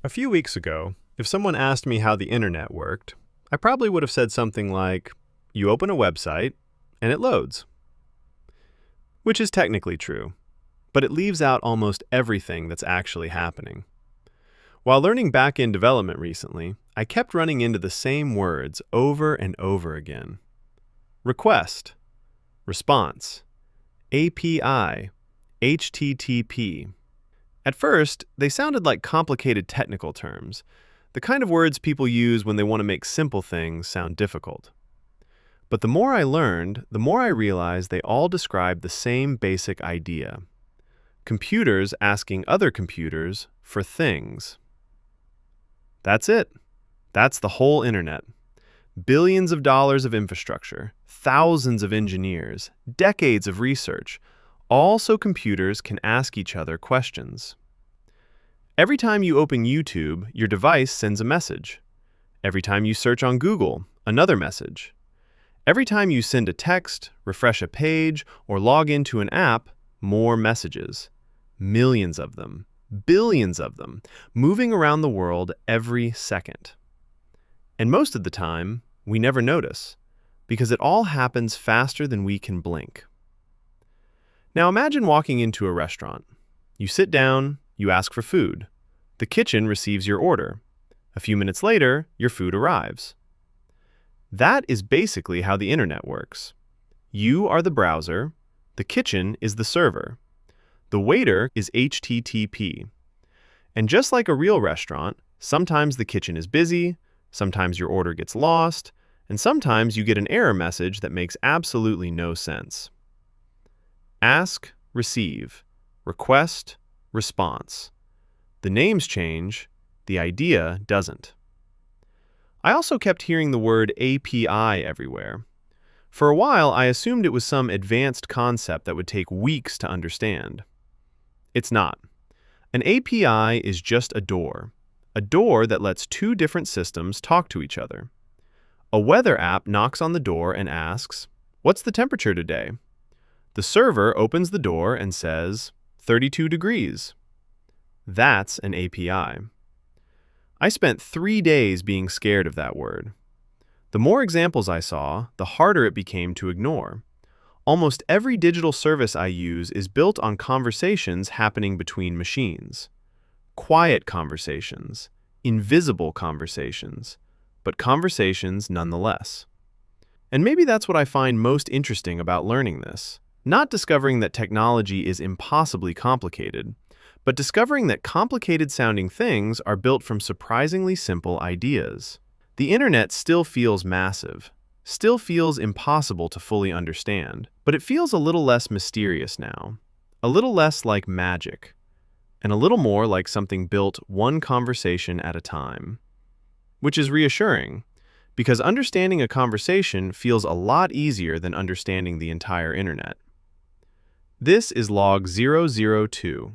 A few weeks ago, if someone asked me how the internet worked, I probably would have said something like, you open a website and it loads. Which is technically true, but it leaves out almost everything that's actually happening. While learning backend development recently, I kept running into the same words over and over again. Request, response, API, HTTP. At first, they sounded like complicated technical terms, the kind of words people use when they want to make simple things sound difficult. But the more I learned, the more I realized they all describe the same basic idea. Computers asking other computers for things. That's it. That's the whole internet. Billions of dollars of infrastructure, thousands of engineers, decades of research, all so computers can ask each other questions. Every time you open YouTube, your device sends a message. Every time you search on Google, another message. Every time you send a text, refresh a page, or log into an app, more messages. Millions of them, billions of them, moving around the world every second. And most of the time, we never notice, because it all happens faster than we can blink. Now imagine walking into a restaurant. You sit down, you ask for food. The kitchen receives your order. A few minutes later, your food arrives. That is basically how the internet works. You are the browser, the kitchen is the server. The waiter is HTTP. And just like a real restaurant, sometimes the kitchen is busy, sometimes your order gets lost, and sometimes you get an error message that makes absolutely no sense. Ask, receive, request, response. The names change, the idea doesn't. I also kept hearing the word API everywhere. For a while, I assumed it was some advanced concept that would take weeks to understand. It's not. An API is just a door that lets two different systems talk to each other. A weather app knocks on the door and asks, "What's the temperature today?" The server opens the door and says, 32 degrees. That's an API. I spent 3 days being scared of that word. The more examples I saw, the harder it became to ignore. Almost every digital service I use is built on conversations happening between machines. Quiet conversations, invisible conversations, but conversations nonetheless. And maybe that's what I find most interesting about learning this. Not discovering that technology is impossibly complicated, but discovering that complicated-sounding things are built from surprisingly simple ideas. The internet still feels massive, still feels impossible to fully understand, but it feels a little less mysterious now, a little less like magic, and a little more like something built one conversation at a time. Which is reassuring, because understanding a conversation feels a lot easier than understanding the entire internet. This is log 002.